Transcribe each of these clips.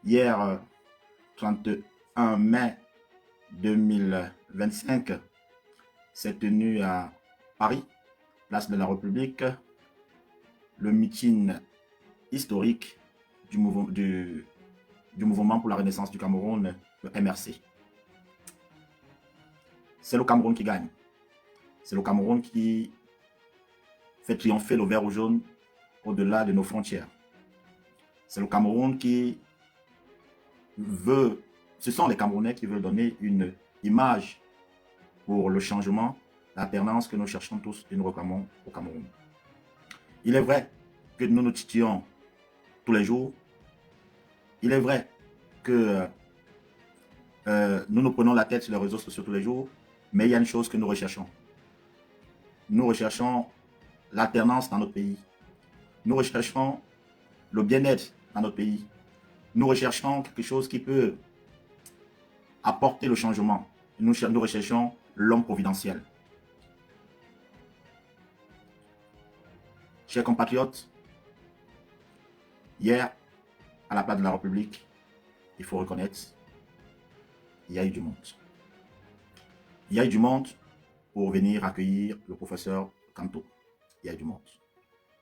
Hier, 31 mai 2025, s'est tenu à Paris, place de la République, le meeting historique du mouvement pour la renaissance du Cameroun, le MRC. C'est le Cameroun qui gagne. C'est le Cameroun qui fait triompher le vert ou jaune au-delà de nos frontières. C'est le Cameroun qui veut, ce sont les Camerounais qui veulent donner une image pour le changement, l'alternance que nous cherchons tous et nous réclamons au Cameroun. Il est vrai que nous nous titillons tous les jours. Il est vrai que nous nous prenons la tête sur les réseaux sociaux tous les jours, mais il y a une chose que nous recherchons. Nous recherchons l'alternance dans notre pays. Nous recherchons le bien-être dans notre pays. Nous recherchons quelque chose qui peut apporter le changement. Nous recherchons l'homme providentiel. Chers compatriotes, hier, à la place de la République, il faut reconnaître, il y a eu du monde. Il y a eu du monde pour venir accueillir le professeur Kanto. Il y a eu du monde.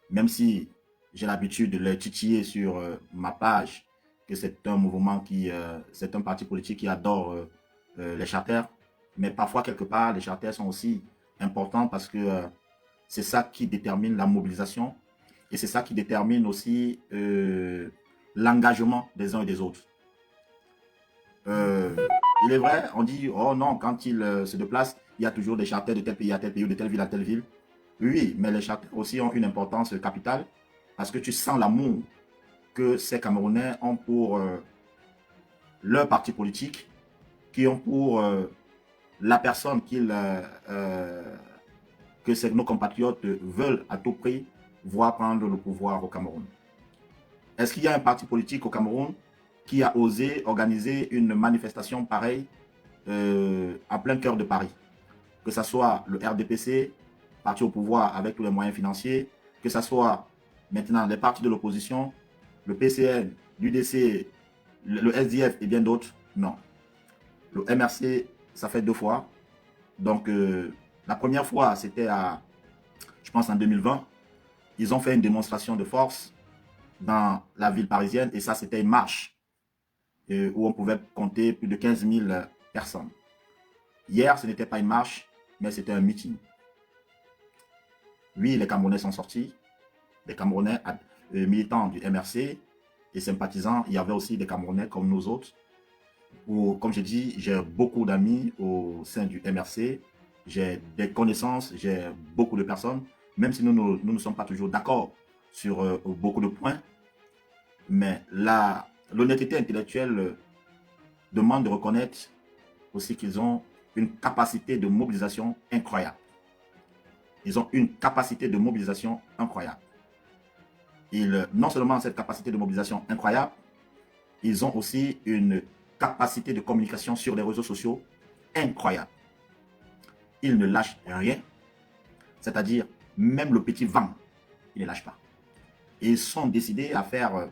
Même si j'ai l'habitude de le titiller sur ma page, que c'est un mouvement qui, c'est un parti politique qui adore les charters, mais parfois quelque part les charters sont aussi importants parce que c'est ça qui détermine la mobilisation et c'est ça qui détermine aussi l'engagement des uns et des autres. Il est vrai, on dit, oh non, quand il se déplace, il y a toujours des charters de tel pays à tel pays ou de telle ville à telle ville. Oui, mais les charters aussi ont une importance capitale parce que tu sens l'amour que ces Camerounais ont pour leur parti politique, qui ont pour la personne que nos compatriotes veulent à tout prix voir prendre le pouvoir au Cameroun. Est-ce qu'il y a un parti politique au Cameroun qui a osé organiser une manifestation pareille en plein cœur de Paris? Que ce soit le RDPC, parti au pouvoir avec tous les moyens financiers, que ce soit maintenant les partis de l'opposition, le PCN, l'UDC, le SDF et bien d'autres, non. Le MRC, ça fait 2 fois. Donc, la première fois, c'était je pense, en 2020. Ils ont fait une démonstration de force dans la ville parisienne et ça, c'était une marche où on pouvait compter plus de 15 000 personnes. Hier, ce n'était pas une marche, mais c'était un meeting. Oui, les Camerounais sont sortis, les Camerounais militants du MRC et sympathisants. Il y avait aussi des Camerounais comme nous autres. Où, comme j'ai dit, j'ai beaucoup d'amis au sein du MRC. J'ai des connaissances, j'ai beaucoup de personnes, même si nous ne sommes pas toujours d'accord sur beaucoup de points. Mais l'honnêteté intellectuelle demande de reconnaître aussi qu'ils ont une capacité de mobilisation incroyable. Ils ont une capacité de mobilisation incroyable. Non seulement cette capacité de mobilisation incroyable, ils ont aussi une capacité de communication sur les réseaux sociaux incroyable. Ils ne lâchent rien, c'est-à-dire même le petit vent, ils ne lâchent pas. Et ils sont décidés à faire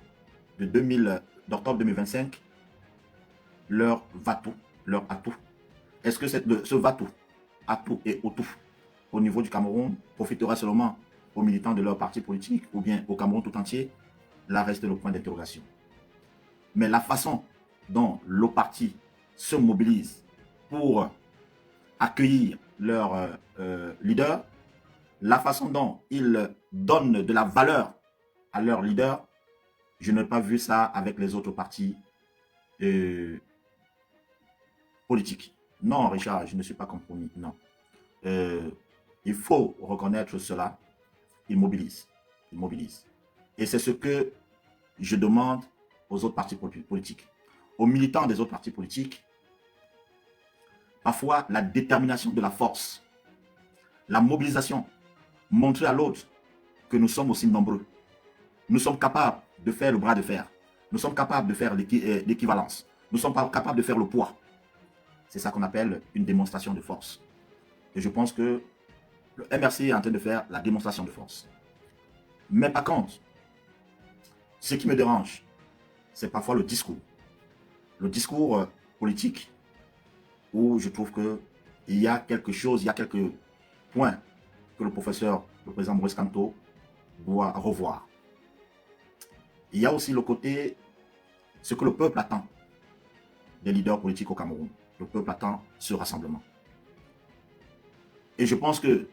d'octobre 2025 leur va-tout, leur atout. Est-ce que ce va-tout, atout et autout au niveau du Cameroun profitera seulement aux militants de leur parti politique ou bien au Cameroun tout entier? Là reste le point d'interrogation. Mais la façon dont le parti se mobilise pour accueillir leur leader, la façon dont ils donnent de la valeur à leur leader, je n'ai pas vu ça avec les autres partis politiques. Non, Richard, je ne suis pas compromis, non. Il faut reconnaître cela, ils mobilisent. Ils mobilisent. Et c'est ce que je demande aux autres partis politiques, aux militants des autres partis politiques. Parfois, la détermination de la force, la mobilisation, montrer à l'autre que nous sommes aussi nombreux. Nous sommes capables de faire le bras de fer. Nous sommes capables de faire l'équivalence. Nous sommes capables de faire le poids. C'est ça qu'on appelle une démonstration de force. Et je pense que le MRC est en train de faire la démonstration de force. Mais par contre, ce qui me dérange, c'est parfois le discours. le discours politique où je trouve qu'il y a quelque chose, il y a quelques points que le président Maurice Kamto doit revoir. Il y a aussi le côté, ce que le peuple attend des leaders politiques au Cameroun. Le peuple attend ce rassemblement. Et je pense que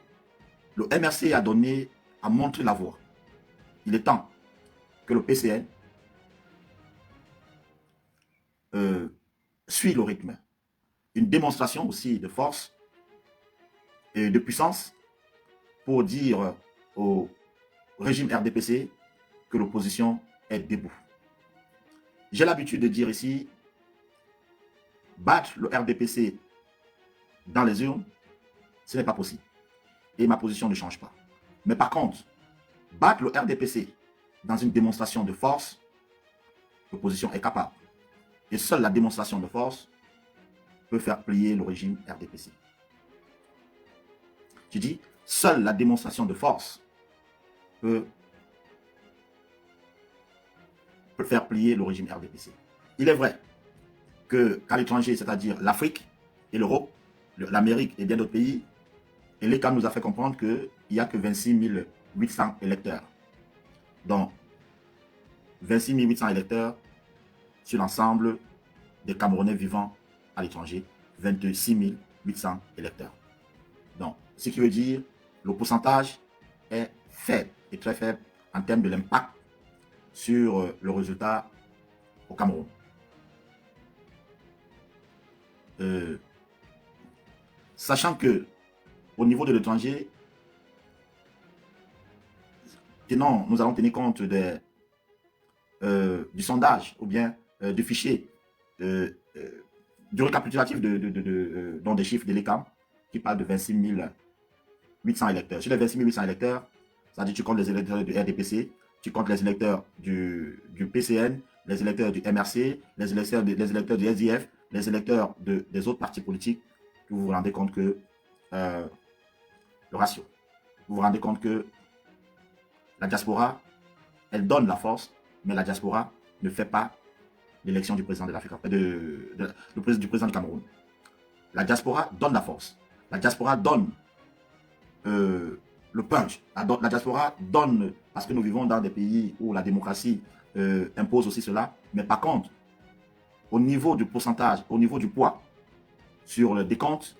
le MRC a montré la voie. Il est temps que le PCN suit le rythme. Une démonstration aussi de force et de puissance pour dire au régime RDPC que l'opposition est debout. J'ai l'habitude de dire ici, battre le RDPC dans les urnes, ce n'est pas possible. Et ma position ne change pas. Mais par contre, battre le RDPC dans une démonstration de force, l'opposition est capable. Et seule la démonstration de force peut faire plier le régime RDPC. Je dis, seule la démonstration de force peut faire plier le régime RDPC. Il est vrai qu'à l'étranger, c'est-à-dire l'Afrique et l'Europe, l'Amérique et bien d'autres pays, et l'ECAM nous a fait comprendre qu'il n'y a que 26 800 électeurs. Donc, 26 800 électeurs sur l'ensemble des Camerounais vivant à l'étranger, 26 800 électeurs. Donc, ce qui veut dire le pourcentage est faible et très faible en termes de l'impact sur le résultat au Cameroun. Sachant que au niveau de l'étranger, nous allons tenir compte du sondage ou bien du fichier du récapitulatif des chiffres de l'ECAM qui parle de 26 800 électeurs. Sur les 26 800 électeurs, ça dit tu comptes les électeurs du RDPC, tu comptes les électeurs du PCN, les électeurs du MRC, les électeurs du SDF, les électeurs des autres partis politiques. Vous vous rendez compte que le ratio. Vous vous rendez compte que la diaspora, elle donne la force, mais la diaspora ne fait pas l'élection du président de l'Afrique, du président du Cameroun. La diaspora donne la force. La diaspora donne le punch. La diaspora donne, parce que nous vivons dans des pays où la démocratie impose aussi cela. Mais par contre, au niveau du pourcentage, au niveau du poids sur le décompte,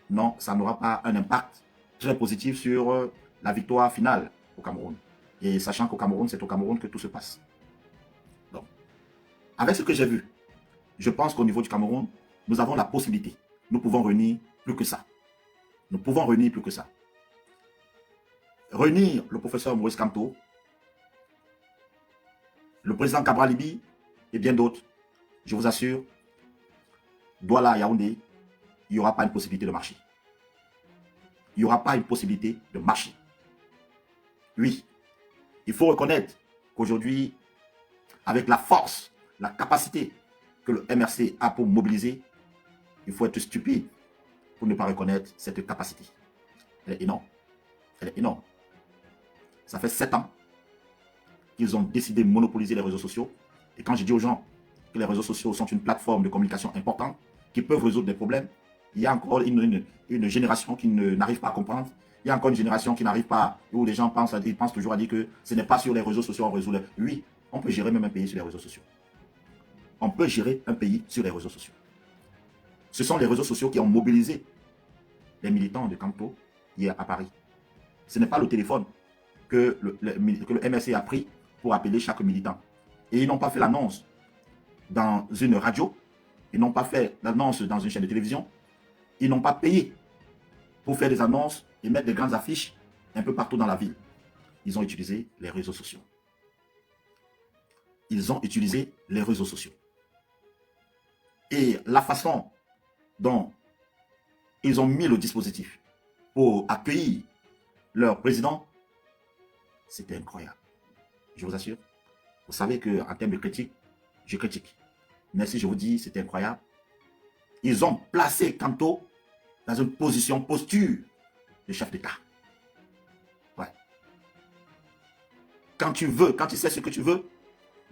non, ça n'aura pas un impact très positif sur la victoire finale au Cameroun. Et sachant qu'au Cameroun, c'est au Cameroun que tout se passe. Donc, avec ce que j'ai vu, je pense qu'au niveau du Cameroun, nous avons la possibilité. Nous pouvons réunir plus que ça. Nous pouvons réunir plus que ça. Réunir le professeur Maurice Kamto, le président Cabral Libi et bien d'autres. Je vous assure, Douala, Yaoundé, il n'y aura pas une possibilité de marcher. Il n'y aura pas une possibilité de marcher. Oui, il faut reconnaître qu'aujourd'hui, avec la force, la capacité que le MRC a pour mobiliser, il faut être stupide pour ne pas reconnaître cette capacité. Elle est énorme. Elle est énorme. Ça fait 7 ans qu'ils ont décidé de monopoliser les réseaux sociaux. Et quand je dis aux gens que les réseaux sociaux sont une plateforme de communication importante, qui peuvent résoudre des problèmes, il y a encore une génération qui n'arrive pas à comprendre. Il y a encore une génération qui n'arrive pas, où les gens pensent toujours à dire que ce n'est pas sur les réseaux sociaux qu'on résout les... Oui, on peut gérer même un pays sur les réseaux sociaux. On peut gérer un pays sur les réseaux sociaux. Ce sont les réseaux sociaux qui ont mobilisé les militants de Kamto hier à Paris. Ce n'est pas le téléphone que le MRC a pris pour appeler chaque militant. Et ils n'ont pas fait l'annonce dans une radio, ils n'ont pas fait l'annonce dans une chaîne de télévision, ils n'ont pas payé pour faire des annonces et mettre des grandes affiches un peu partout dans la ville. Ils ont utilisé les réseaux sociaux. Ils ont utilisé les réseaux sociaux. Et la façon dont ils ont mis le dispositif pour accueillir leur président, c'était incroyable. Je vous assure. Vous savez qu'en termes de critique, je critique. Mais si je vous dis, c'était incroyable. Ils ont placé Kamto dans une posture de chef d'État. Ouais. Quand tu sais ce que tu veux,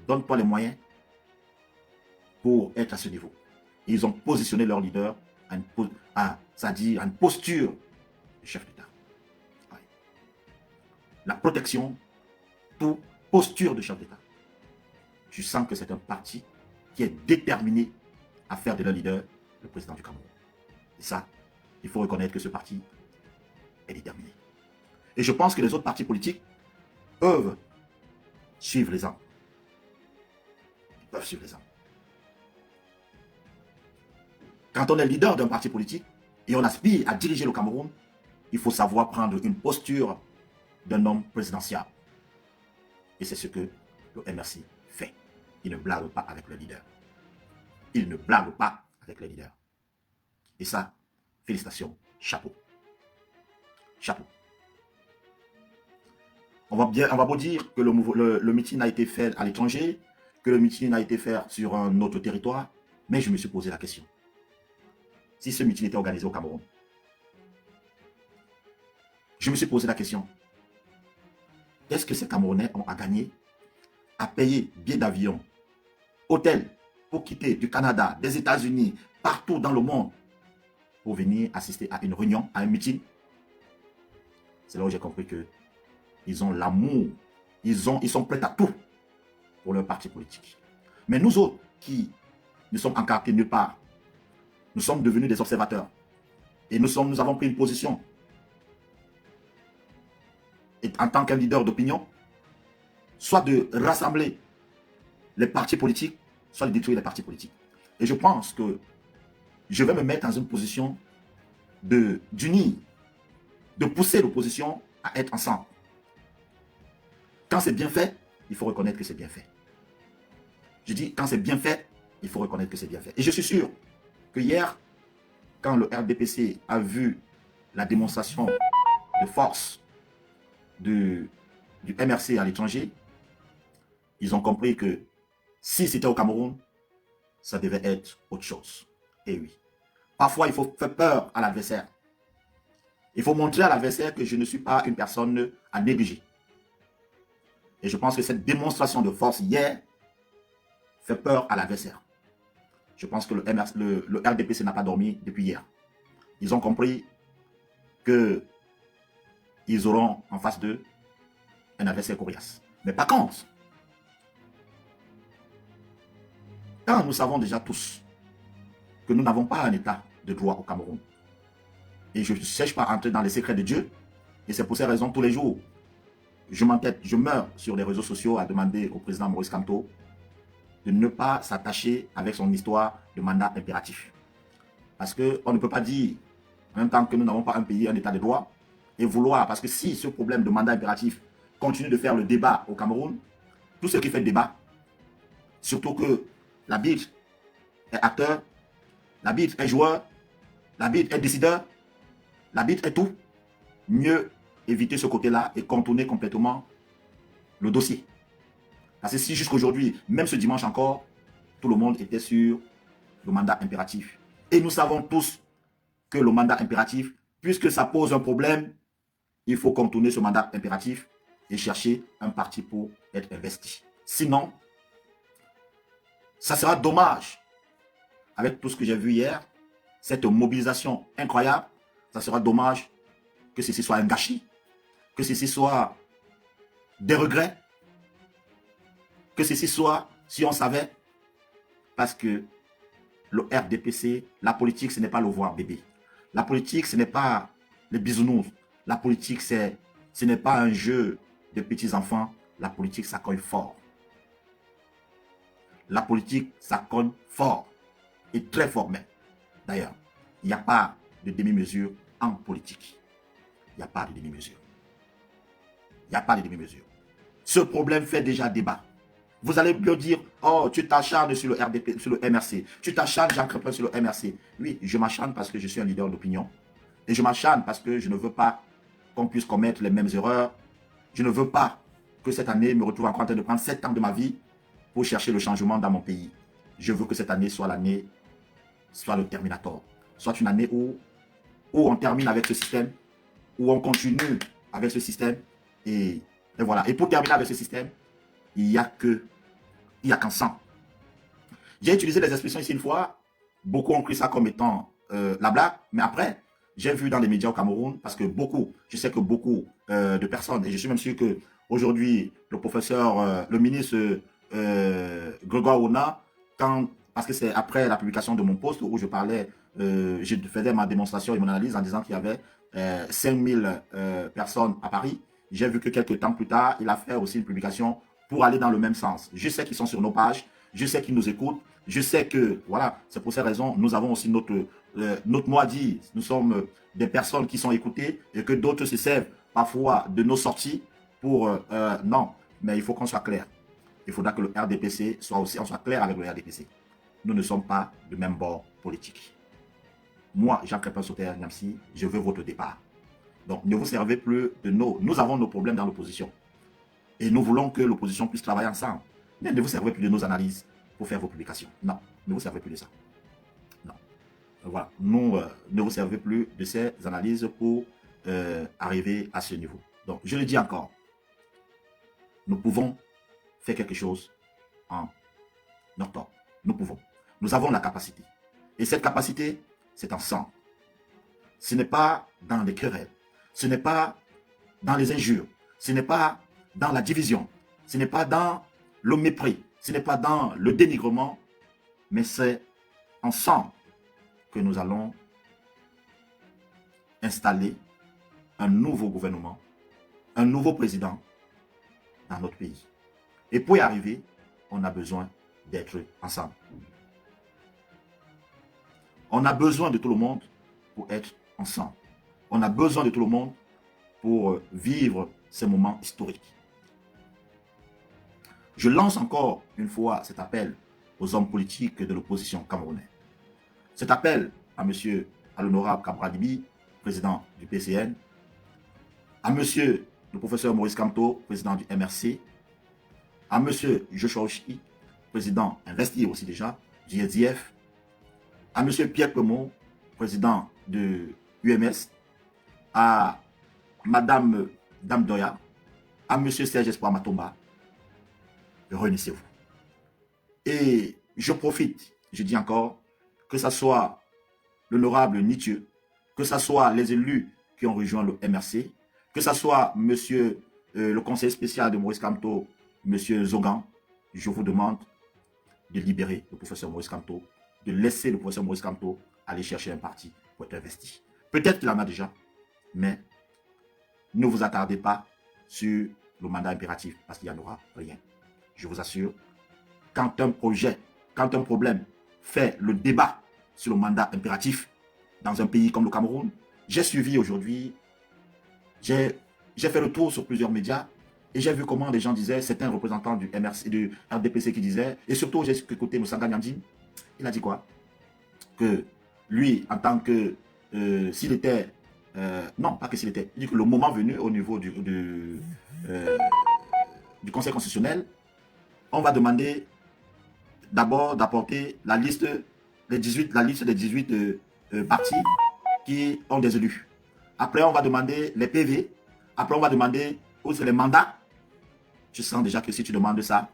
donne-toi les moyens pour être à ce niveau. Et ils ont positionné leur leader c'est-à-dire à une posture de chef d'État. Ouais. La protection, tout posture de chef d'État. Tu sens que c'est un parti qui est déterminé à faire de leur leader le président du Cameroun. Et ça, il faut reconnaître que ce parti est déterminé. Et je pense que les autres partis politiques peuvent suivre les armes. Ils peuvent suivre les armes. Quand on est leader d'un parti politique et on aspire à diriger le Cameroun, il faut savoir prendre une posture d'un homme présidentiel. Et c'est ce que le MRC fait. Il ne blague pas avec le leader. Il ne blague pas avec le leader. Et ça, félicitations, chapeau. Chapeau. On va beau dire que le meeting a été fait à l'étranger, que le meeting a été fait sur un autre territoire, mais je me suis posé la question. Si ce meeting était organisé au Cameroun, je me suis posé la question. Est-ce que ces Camerounais ont à gagner à payer billets d'avion, hôtel, pour quitter du Canada, des États-Unis, partout dans le monde, pour venir assister à une réunion, à un meeting? C'est là où j'ai compris que ils ont l'amour, ils sont prêts à tout pour leur parti politique. Mais nous autres, qui ne sommes encartés nulle part, nous sommes devenus des observateurs. Et nous avons pris une position. Et en tant qu'un leader d'opinion, soit de rassembler les partis politiques, soit de détruire les partis politiques. Et je pense que je vais me mettre dans une position d'unir, de pousser l'opposition à être ensemble. Quand c'est bien fait, il faut reconnaître que c'est bien fait. Je dis, quand c'est bien fait, il faut reconnaître que c'est bien fait. Et je suis sûr que hier, quand le RDPC a vu la démonstration de force du MRC à l'étranger, ils ont compris que si c'était au Cameroun, ça devait être autre chose. Et oui. Parfois, il faut faire peur à l'adversaire. Il faut montrer à l'adversaire que je ne suis pas une personne à négliger. Et je pense que cette démonstration de force hier fait peur à l'adversaire. Je pense que le RDPC n'a pas dormi depuis hier. Ils ont compris qu'ils auront en face d'eux un adversaire coriace. Mais par contre, quand nous savons déjà tous que nous n'avons pas un état de droit au Cameroun, et je ne cherche pas à entrer dans les secrets de Dieu, et c'est pour ces raisons tous les jours, je m'entête, je meurs sur les réseaux sociaux à demander au président Maurice Kamto de ne pas s'attacher avec son histoire de mandat impératif. Parce qu'on ne peut pas dire, en même temps que nous n'avons pas un pays, un état de droit, et vouloir, parce que si ce problème de mandat impératif continue de faire le débat au Cameroun, tout ce qui fait le débat, surtout que la BID est acteur, la BID est joueur, la BID est décideur, la BID est tout, mieux éviter ce côté-là et contourner complètement le dossier. Parce que si jusqu'aujourd'hui, même ce dimanche encore, tout le monde était sur le mandat impératif. Et nous savons tous que le mandat impératif, puisque ça pose un problème, il faut contourner ce mandat impératif et chercher un parti pour être investi. Sinon, ça sera dommage. Avec tout ce que j'ai vu hier, cette mobilisation incroyable, ça sera dommage que ceci soit un gâchis, que ceci soit des regrets, que ceci soit, si on savait, parce que le RDPC, la politique, ce n'est pas le voir bébé. La politique, ce n'est pas les bisounours. La politique, ce n'est pas un jeu de petits enfants. La politique, ça cogne fort. La politique, ça cogne fort. Et très fort même. D'ailleurs, il n'y a pas de demi-mesure en politique. Il n'y a pas de demi-mesure. Il n'y a pas de demi-mesure. Ce problème fait déjà débat. Vous allez me dire, oh, tu t'acharnes sur le RDP, sur le MRC. Tu t'acharnes, Jean Crépin, sur le MRC. Oui, je m'acharne parce que je suis un leader d'opinion. Et je m'acharne parce que je ne veux pas qu'on puisse commettre les mêmes erreurs. Je ne veux pas que cette année me retrouve encore en train de prendre 7 ans de ma vie pour chercher le changement dans mon pays. Je veux que cette année soit l'année, soit le Terminator. Soit une année où on termine avec ce système, où on continue avec ce système. Et voilà. Et pour terminer avec ce système, il n'y a qu'ensemble. J'ai utilisé des expressions ici une fois, beaucoup ont pris ça comme étant la blague, mais après, j'ai vu dans les médias au Cameroun, parce que je sais que beaucoup de personnes, et je suis même sûr que aujourd'hui le professeur, le ministre Grégoire Ona, parce que c'est après la publication de mon post où je parlais, je faisais ma démonstration et mon analyse en disant qu'il y avait 5000 personnes à Paris. J'ai vu que quelques temps plus tard, il a fait aussi une publication pour aller dans le même sens. Je sais qu'ils sont sur nos pages, je sais qu'ils nous écoutent, je sais que, voilà, c'est pour ces raisons, nous avons aussi notre mot à dire. Nous sommes des personnes qui sont écoutées et que d'autres se servent parfois de nos sorties pour... non, mais il faut qu'on soit clair. Il faudra que le RDPC soit aussi, on soit clair avec le RDPC. Nous ne sommes pas du même bord politique. Moi, Jean Crépin Sauter Niamsi, je veux votre départ. Donc, ne vous servez plus de nos... Nous avons nos problèmes dans l'opposition. Et nous voulons que l'opposition puisse travailler ensemble. Mais ne vous servez plus de nos analyses pour faire vos publications. Non, ne vous servez plus de ça. Non. Voilà. Nous, ne vous servez plus de ces analyses pour arriver à ce niveau. Donc, je le dis encore. Nous pouvons faire quelque chose en octobre. Nous pouvons. Nous avons la capacité. Et cette capacité, c'est ensemble. Ce n'est pas dans les querelles. Ce n'est pas dans les injures. Ce n'est pas dans la division. Ce n'est pas dans le mépris. Ce n'est pas dans le dénigrement. Mais c'est ensemble que nous allons installer un nouveau gouvernement, un nouveau président dans notre pays. Et pour y arriver, on a besoin d'être ensemble. On a besoin de tout le monde pour être ensemble. On a besoin de tout le monde pour vivre ces moments historiques. Je lance encore une fois cet appel aux hommes politiques de l'opposition camerounaise. Cet appel à monsieur, à l'honorable Cabral Libi, président du PCN, à monsieur le professeur Maurice Kamto, président du MRC, à monsieur Joshua Ochi, président investi aussi déjà du SDF, à monsieur Pierre Pemont, président de UMS, à madame Dame Doya, à monsieur Serge Espoir Matomba, réunissez-vous. Et je profite, je dis encore, que ce soit l'honorable Nitieux, que ce soit les élus qui ont rejoint le MRC, que ce soit monsieur le conseiller spécial de Maurice Kamto, monsieur Zogan, je vous demande de libérer le professeur Maurice Kamto, de laisser le professeur Maurice Kamto aller chercher un parti pour être investi. Peut-être qu'il en a déjà, mais ne vous attardez pas sur le mandat impératif parce qu'il n'y en aura rien. Je vous assure, quand un problème fait le débat sur le mandat impératif dans un pays comme le Cameroun, j'ai suivi aujourd'hui, j'ai fait le tour sur plusieurs médias et j'ai vu comment les gens disaient, certains représentants du MRC, du RDPC qui disaient, et surtout j'ai écouté Moussanga Nyandine, il a dit quoi? Que lui, en tant que, s'il était, non, pas que s'il était, il dit que le moment venu au niveau du Conseil constitutionnel, on va demander d'abord d'apporter la liste des 18 partis qui ont des élus. Après, on va demander les PV. Après, on va demander où sont les mandats. Je sens déjà que si tu demandes ça,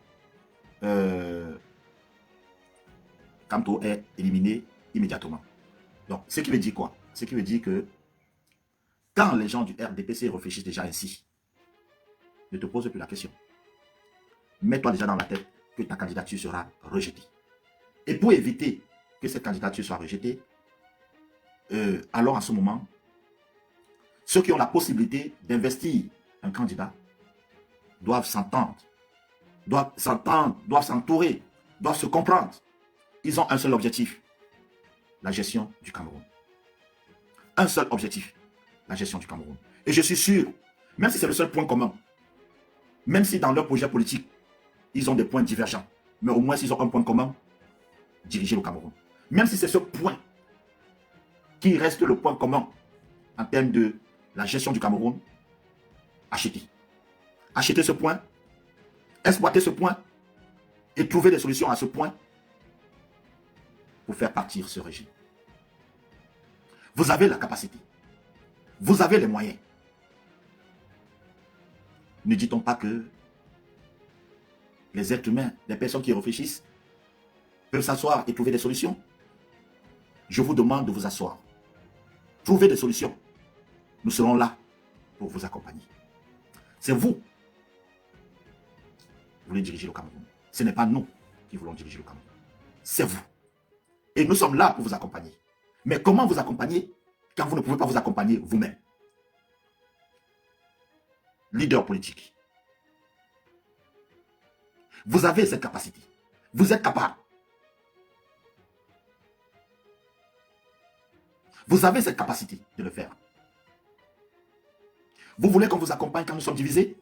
Kamto est éliminé immédiatement. Donc, ce qui veut dire quoi? Ce qui veut dire que quand les gens du RDPC réfléchissent déjà ainsi, ne te pose plus la question. Mets-toi déjà dans la tête que ta candidature sera rejetée. Et pour éviter que cette candidature soit rejetée, alors en ce moment, ceux qui ont la possibilité d'investir un candidat doivent s'entendre, doivent s'entourer, doivent se comprendre. Ils ont un seul objectif, la gestion du Cameroun. Un seul objectif, la gestion du Cameroun. Et je suis sûr, même si c'est le seul point commun, même si dans leur projet politique, ils ont des points divergents, mais au moins s'ils ont un point commun, diriger le Cameroun. Même si c'est ce point qui reste le point commun en termes de la gestion du Cameroun, acheter. Acheter ce point, exploiter ce point et trouver des solutions à ce point pour faire partir ce régime. Vous avez la capacité. Vous avez les moyens. Ne dit-on pas que les êtres humains, les personnes qui réfléchissent, peuvent s'asseoir et trouver des solutions. Je vous demande de vous asseoir. Trouvez des solutions. Nous serons là pour vous accompagner. C'est vous qui voulez diriger le Cameroun. Ce n'est pas nous qui voulons diriger le Cameroun. C'est vous. Et nous sommes là pour vous accompagner. Mais comment vous accompagner quand vous ne pouvez pas vous accompagner vous-même? Leader politique. Vous avez cette capacité. Vous êtes capable. Vous avez cette capacité de le faire. Vous voulez qu'on vous accompagne quand nous sommes divisés?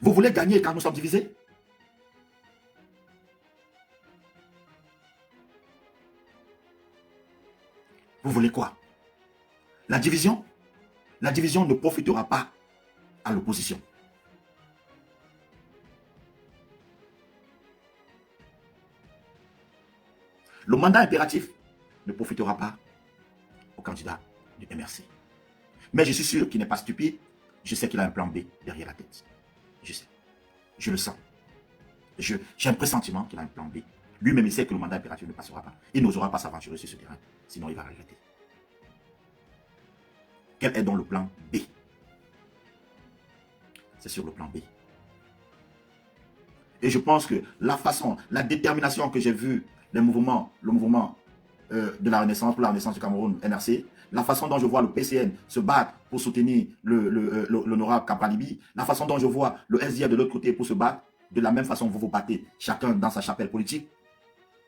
Vous voulez gagner quand nous sommes divisés? Vous voulez quoi? La division? La division ne profitera pas à l'opposition. Le mandat impératif ne profitera pas au candidat du MRC. Mais je suis sûr qu'il n'est pas stupide. Je sais qu'il a un plan B derrière la tête. Je sais. Je le sens. J'ai un pressentiment qu'il a un plan B. Lui-même, il sait que le mandat impératif ne passera pas. Il n'osera pas s'aventurer sur ce terrain. Sinon, il va regretter. Quel est donc le plan B? C'est sur le plan B. Et je pense que la façon, la détermination que j'ai vue, le mouvement de la Renaissance, pour la Renaissance du Cameroun, NRC, la façon dont je vois le PCN se battre pour soutenir l'honorable Kabralibi, la façon dont je vois le SDF de l'autre côté pour se battre, de la même façon vous vous battez, chacun dans sa chapelle politique,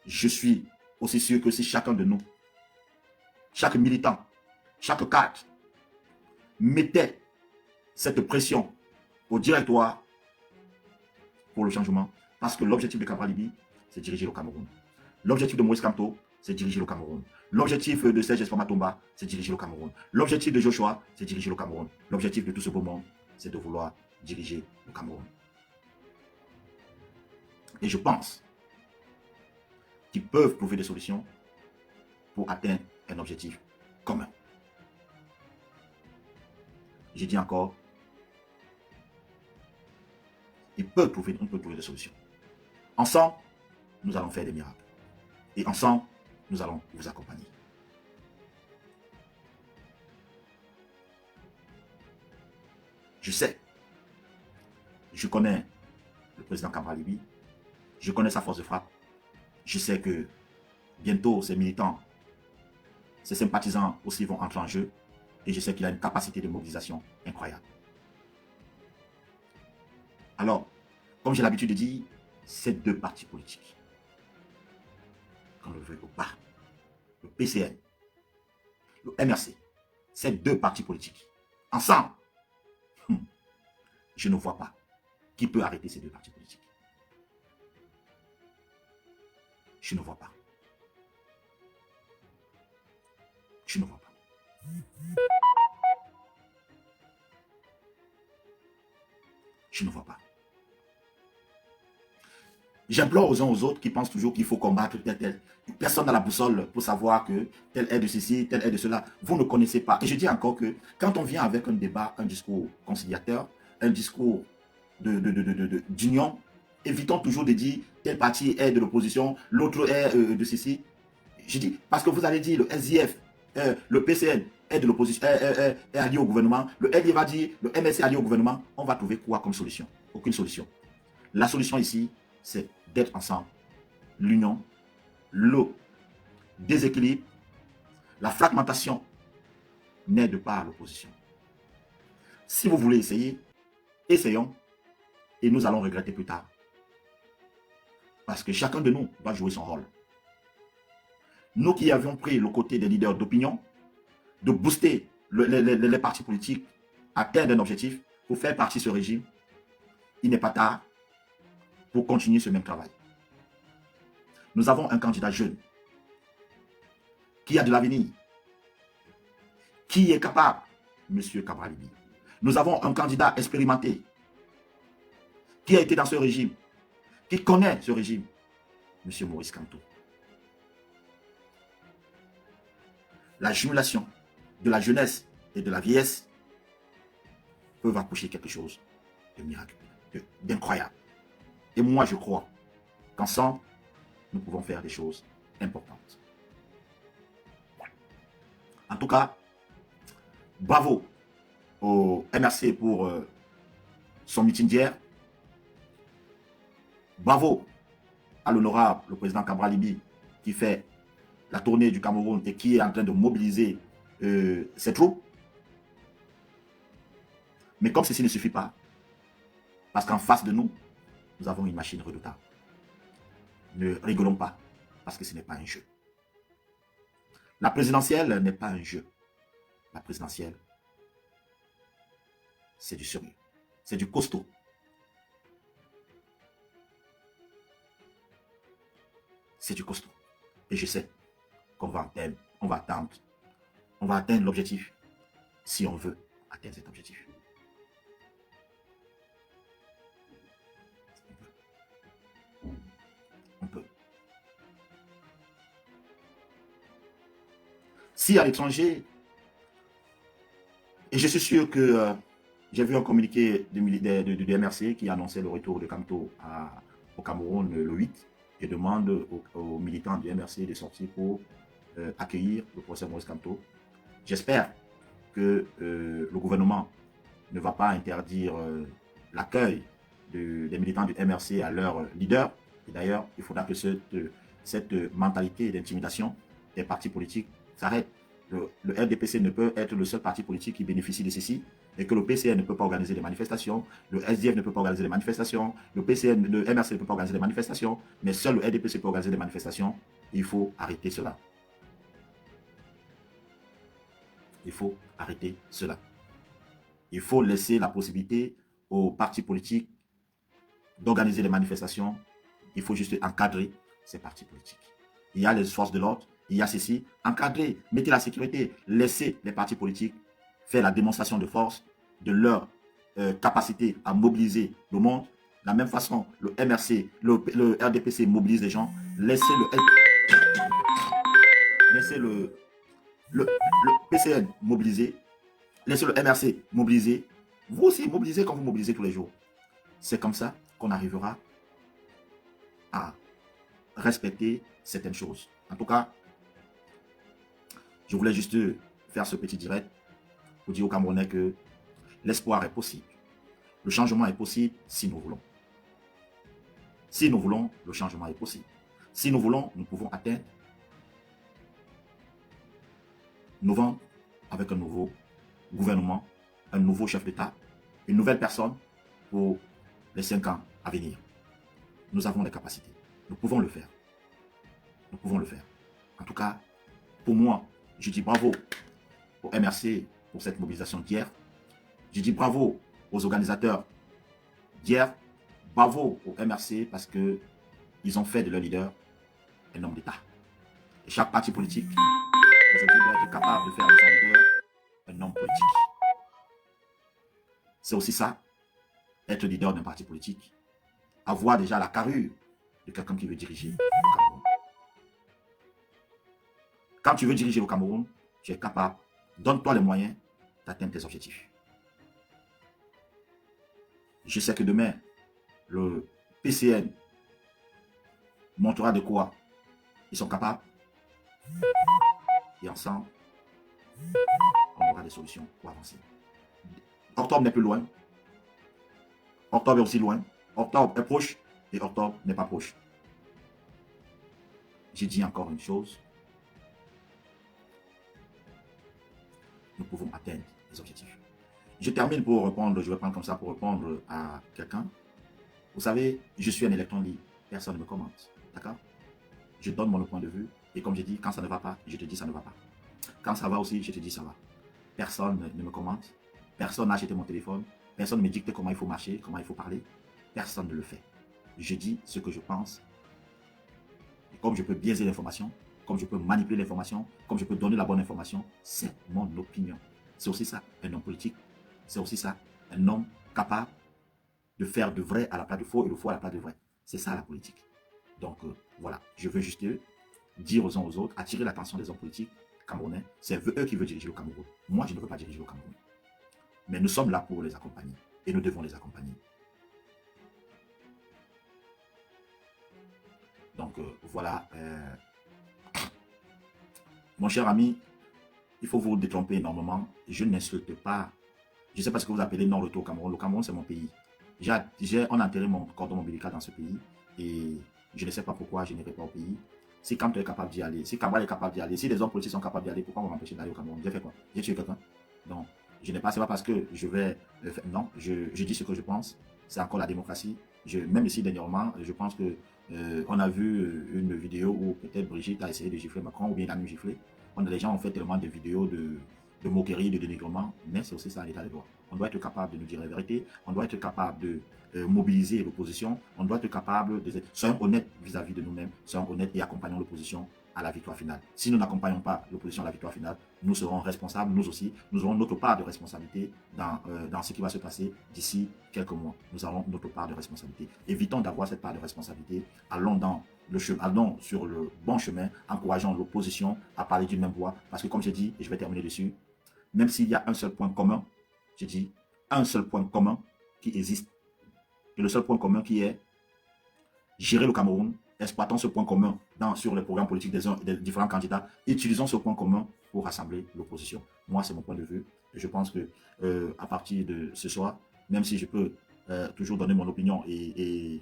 je suis aussi sûr que si chacun de nous, chaque militant, chaque cadre, mettait cette pression au directoire pour le changement, parce que l'objectif de Kabralibi, c'est diriger le Cameroun. L'objectif de Moïse Kamto, c'est diriger le Cameroun. L'objectif de Serge Espoir Matomba, c'est diriger le Cameroun. L'objectif de Joshua, c'est diriger le Cameroun. L'objectif de tout ce beau monde, c'est de vouloir diriger le Cameroun. Et je pense qu'ils peuvent trouver des solutions pour atteindre un objectif commun. J'ai dit encore, on peut trouver des solutions. Ensemble, nous allons faire des miracles. Et ensemble, nous allons vous accompagner. Je sais, je connais le président Kabralibi, je connais sa force de frappe. Je sais que bientôt, ses militants, ses sympathisants aussi vont entrer en jeu. Et je sais qu'il a une capacité de mobilisation incroyable. Alors, comme j'ai l'habitude de dire, ces deux partis politiques, qu'on le veuille ou pas, le PCN, le MRC, ces deux partis politiques, ensemble, je ne vois pas qui peut arrêter ces deux partis politiques. Je ne vois pas. Je ne vois pas. Je ne vois pas. J'implore aux uns aux autres qui pensent toujours qu'il faut combattre tel. Personne n'a la boussole pour savoir que tel est de ceci, tel est de cela. Vous ne connaissez pas. Et je dis encore que quand on vient avec un débat, un discours conciliateur, un discours d'union, évitons toujours de dire tel parti est de l'opposition, l'autre est de ceci. Je dis, parce que vous allez dire le SDF, le PCN est de l'opposition, est allié au gouvernement, le LD va dire le MSC est allié au gouvernement, on va trouver quoi comme solution? Aucune solution. La solution ici, c'est d'être ensemble. L'union, le déséquilibre, la fragmentation n'aide pas à l'opposition. Si vous voulez essayer, essayons et nous allons regretter plus tard. Parce que chacun de nous doit jouer son rôle. Nous qui avions pris le côté des leaders d'opinion, de booster les partis politiques à atteindre un objectif pour faire partie de ce régime, il n'est pas tard pour continuer ce même travail. Nous avons un candidat jeune qui a de l'avenir, qui est capable, M. Kabralibi. Nous avons un candidat expérimenté qui a été dans ce régime, qui connaît ce régime, M. Maurice Kamto. La jumelation de la jeunesse et de la vieillesse peuvent accoucher quelque chose de miraculeux, d'incroyable. Et moi, je crois qu'ensemble, nous pouvons faire des choses importantes. En tout cas, bravo au MRC pour son meeting d'hier. Bravo à l'honorable, le président Cabral Libby, qui fait la tournée du Cameroun et qui est en train de mobiliser ses troupes. Mais comme ceci ne suffit pas, parce qu'en face de nous, nous avons une machine redoutable. Ne rigolons pas, parce que ce n'est pas un jeu. La présidentielle n'est pas un jeu. La présidentielle, c'est du sérieux. C'est du costaud. C'est du costaud. Et je sais qu'on va atteindre l'objectif si on veut atteindre cet objectif. On peut. Si à l'étranger, et je suis sûr que j'ai vu un communiqué du MRC qui annonçait le retour de Kamto au Cameroun le 8 et demande aux militants du MRC de sortir pour accueillir le professeur Maurice Kamto. J'espère que le gouvernement ne va pas interdire l'accueil des militants du MRC à leur leader. Et d'ailleurs, il faudra que cette mentalité d'intimidation des partis politiques s'arrête. Le RDPC ne peut être le seul parti politique qui bénéficie de ceci et que le PCN ne peut pas organiser des manifestations, le SDF ne peut pas organiser des manifestations, le MRC ne peut pas organiser des manifestations, mais seul le RDPC peut organiser des manifestations. Il faut arrêter cela. Il faut arrêter cela. Il faut laisser la possibilité aux partis politiques d'organiser des manifestations. Il faut juste encadrer ces partis politiques. Il y a les forces de l'ordre, il y a ceci. Encadrer, mettez la sécurité, laissez les partis politiques faire la démonstration de force de leur capacité à mobiliser le monde. De la même façon, le MRC, le RDPC mobilise les gens. Laissez le PCN mobiliser. Laissez le MRC mobiliser. Vous aussi, mobilisez comme vous mobilisez tous les jours. C'est comme ça qu'on arrivera à respecter certaines choses. En tout cas, je voulais juste faire ce petit direct pour dire aux Camerounais que l'espoir est possible. Le changement est possible si nous voulons. Si nous voulons, le changement est possible. Si nous voulons, nous pouvons atteindre novembre avec un nouveau gouvernement, un nouveau chef d'État, une nouvelle personne pour les 5 ans à venir. Nous avons les capacités. Nous pouvons le faire. Nous pouvons le faire. En tout cas, pour moi, je dis bravo au MRC pour cette mobilisation d'hier. Je dis bravo aux organisateurs d'hier. Bravo au MRC parce qu'ils ont fait de leur leader un homme d'État. Et chaque parti politique aujourd'hui doit être capable de faire de son leader un homme politique. C'est aussi ça, être leader d'un parti politique. Avoir déjà la carrure de quelqu'un qui veut diriger le Cameroun. Quand tu veux diriger le Cameroun, tu es capable, donne-toi les moyens d'atteindre tes objectifs. Je sais que demain, le PCN montrera de quoi ils sont capables. Et ensemble, on aura des solutions pour avancer. Octobre n'est plus loin. Octobre est aussi loin. Octobre est proche et octobre n'est pas proche. J'ai dit encore une chose. Nous pouvons atteindre les objectifs. Je termine pour répondre, je vais prendre comme ça pour répondre à quelqu'un. Vous savez, je suis un électron libre. Personne ne me commente. D'accord? Je donne mon point de vue. Et comme j'ai dit, quand ça ne va pas, je te dis ça ne va pas. Quand ça va aussi, je te dis ça va. Personne ne me commente. Personne n'a acheté mon téléphone. Personne ne me dicte comment il faut marcher, comment il faut parler. Personne ne le fait. Je dis ce que je pense. Et comme je peux biaiser l'information, comme je peux manipuler l'information, comme je peux donner la bonne information, c'est mon opinion. C'est aussi ça, un homme politique. C'est aussi ça, un homme capable de faire de vrai à la place de faux et de faux à la place de vrai. C'est ça la politique. Donc voilà, je veux juste dire aux uns aux autres, attirer l'attention des hommes politiques camerounais. C'est eux qui veulent diriger le Cameroun. Moi, je ne veux pas diriger le Cameroun. Mais nous sommes là pour les accompagner. Et nous devons les accompagner. Donc voilà, mon cher ami, il faut vous détromper énormément. Je n'insulte pas. Je ne sais pas ce que vous appelez non-retour au Cameroun. Le Cameroun, c'est mon pays. On a enterré mon cordon ombilical dans ce pays et je ne sais pas pourquoi je n'irai pas au pays. Si Kamto est capable d'y aller, si Cabral est capable d'y aller, si les hommes politiques sont capables d'y aller, pourquoi on va m'empêcher d'aller au Cameroun? J'ai fait quoi? J'ai tué quelqu'un? Donc, je n'ai pas, c'est pas parce que je vais... non, je dis ce que je pense. C'est encore la démocratie. Même ici, dernièrement, je pense que on a vu une vidéo où peut-être Brigitte a essayé de gifler Macron ou bien il a même giflé. Les gens ont fait tellement de vidéos de moquerie, de dénigrement, mais c'est aussi ça l'état de droit. On doit être capable de nous dire la vérité, on doit être capable de mobiliser l'opposition, on doit être capable de... Soyons honnêtes vis-à-vis de nous-mêmes, soyons honnêtes et accompagnons l'opposition à la victoire finale. Si nous n'accompagnons pas l'opposition à la victoire finale, nous serons responsables, nous aussi, nous aurons notre part de responsabilité dans ce qui va se passer d'ici quelques mois. Nous aurons notre part de responsabilité. Évitons d'avoir cette part de responsabilité, allons allons sur le bon chemin, encourageons l'opposition à parler d'une même voix, parce que comme je dis, et je vais terminer dessus, même s'il y a un seul point commun, je dis un seul point commun qui existe, et le seul point commun qui est gérer le Cameroun, exploitons ce point commun sur les programmes politiques des différents candidats, utilisons ce point commun pour rassembler l'opposition. Moi, c'est mon point de vue. Et je pense que à partir de ce soir, même si je peux toujours donner mon opinion et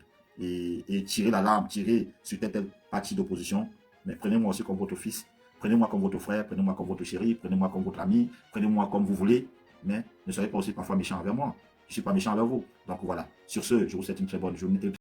tirer l'alarme, tirer sur telle partie d'opposition, mais prenez-moi aussi comme votre fils, prenez-moi comme votre frère, prenez-moi comme votre chéri, prenez-moi comme votre ami, prenez-moi comme vous voulez, mais ne soyez pas aussi parfois méchant avec moi. Je ne suis pas méchant avec vous. Donc voilà. Sur ce, je vous souhaite une très bonne journée.